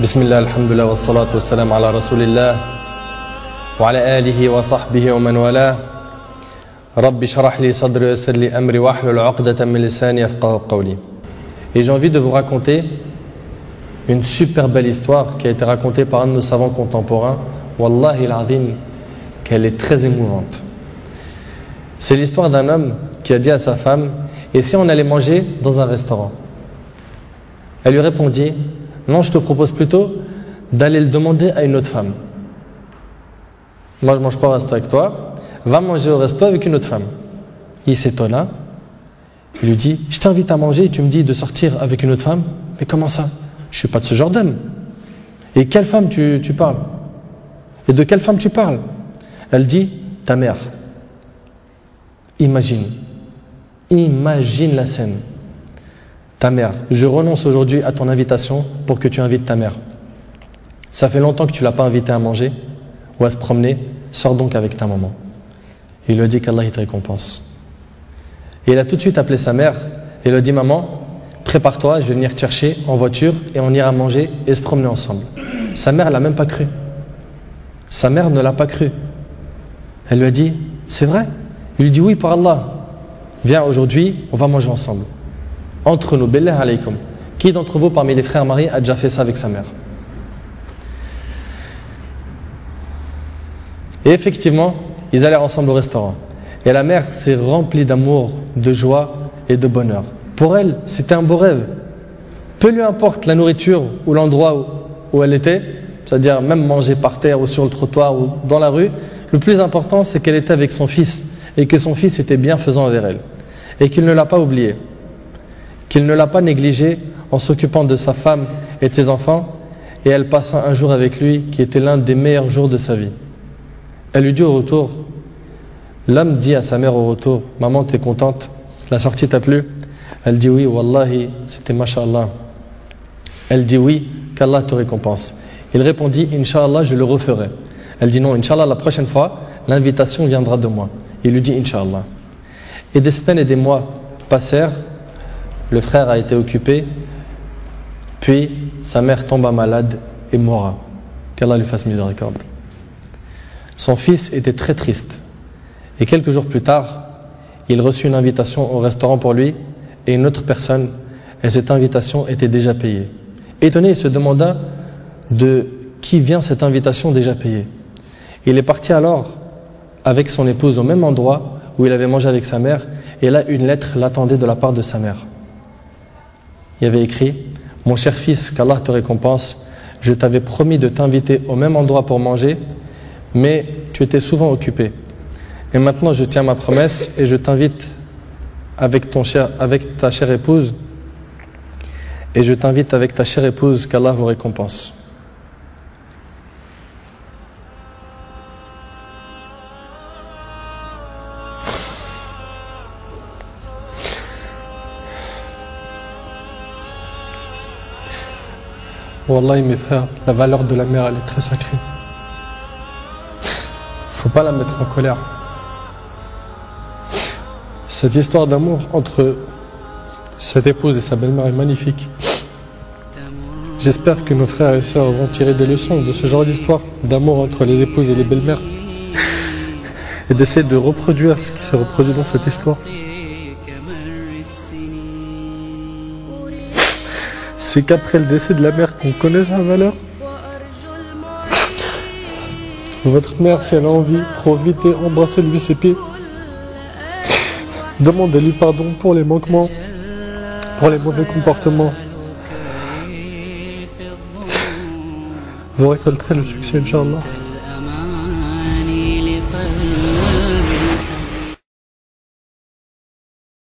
بسم الله الحمد لله والصلاة والسلام على رسول الله وعلى آله وصحبه ومن والاه رب اشرح لي صدري ويسر لي أمري واحلل عقدة من لساني يفقهوا قولي. Et j'ai envie de vous raconter une super belle histoire qui a été racontée par un de nos savants contemporains. Wallahi al-azim, qu'elle est très émouvante. C'est l'histoire d'un homme qui a dit à sa femme: et si on allait manger dans un restaurant? Elle lui répondit: non, je te propose plutôt d'aller le demander à une autre femme. Moi, je ne mange pas au resto avec toi, va manger au resto avec une autre femme. Il s'étonna, il lui dit: je t'invite à manger et tu me dis de sortir avec une autre femme? Mais comment ça? Je ne suis pas de ce genre d'homme. Et quelle femme tu parles? Et de quelle femme tu parles? Elle dit: ta mère. Imagine la scène. Ta mère, je renonce aujourd'hui à ton invitation pour que tu invites ta mère. Ça fait longtemps que tu ne l'as pas invitée à manger ou à se promener, sors donc avec ta maman. Il lui a dit qu'Allah te récompense. Et il a tout de suite appelé sa mère et lui a dit: maman, prépare-toi, je vais venir te chercher en voiture et on ira manger et se promener ensemble. Sa mère ne l'a même pas cru. Sa mère ne l'a pas cru. Elle lui a dit: c'est vrai? Il lui dit: oui, par Allah. Viens, aujourd'hui, on va manger ensemble. Entre nous, billah alaykoum. Qui d'entre vous parmi les frères mariés a déjà fait ça avec sa mère? Et effectivement, ils allèrent ensemble au restaurant. Et la mère s'est remplie d'amour, de joie et de bonheur. Pour elle, c'était un beau rêve. Peu lui importe la nourriture ou l'endroit où elle était, c'est-à-dire même manger par terre ou sur le trottoir ou dans la rue, le plus important c'est qu'elle était avec son fils et que son fils était bienfaisant envers elle. Et qu'il ne l'a pas oublié, qu'il ne l'a pas négligé en s'occupant de sa femme et de ses enfants, et elle passa un jour avec lui qui était l'un des meilleurs jours de sa vie. Elle lui dit au retour, l'homme dit à sa mère au retour: maman, t'es contente? La sortie t'a plu? Elle dit: oui, wallahi, c'était mashallah. Elle dit: oui, qu'Allah te récompense. Il répondit: Inch'Allah, je le referai. Elle dit: non, Inch'Allah, la prochaine fois, l'invitation viendra de moi. Il lui dit: Inch'Allah. Et des semaines et des mois passèrent, le frère a été occupé, puis sa mère tomba malade et mourra. Qu'Allah lui fasse miséricorde. Son fils était très triste. Et quelques jours plus tard, il reçut une invitation au restaurant pour lui et une autre personne, et cette invitation était déjà payée. Étonné, il se demanda de qui vient cette invitation déjà payée. Il est parti alors avec son épouse au même endroit où il avait mangé avec sa mère, et là une lettre l'attendait de la part de sa mère. Il y avait écrit: mon cher fils, qu'Allah te récompense, je t'avais promis de t'inviter au même endroit pour manger, mais tu étais souvent occupé. Et maintenant je tiens ma promesse et je t'invite avec ta chère épouse, et je t'invite avec ta chère épouse, qu'Allah vous récompense. Wallahi mes frères, la valeur de la mère elle est très sacrée. Faut pas la mettre en colère. Cette histoire d'amour entre cette épouse et sa belle-mère est magnifique. J'espère que nos frères et sœurs vont tirer des leçons de ce genre d'histoire d'amour entre les épouses et les belles-mères et d'essayer de reproduire ce qui s'est reproduit dans cette histoire. C'est qu'après le décès de la mère qu'on connaît sa valeur. Votre mère, si elle a envie, profitez, embrassez-lui ses pieds. Demandez-lui pardon pour les manquements, pour les mauvais comportements. Vous récolterez le succès, Inch'Allah.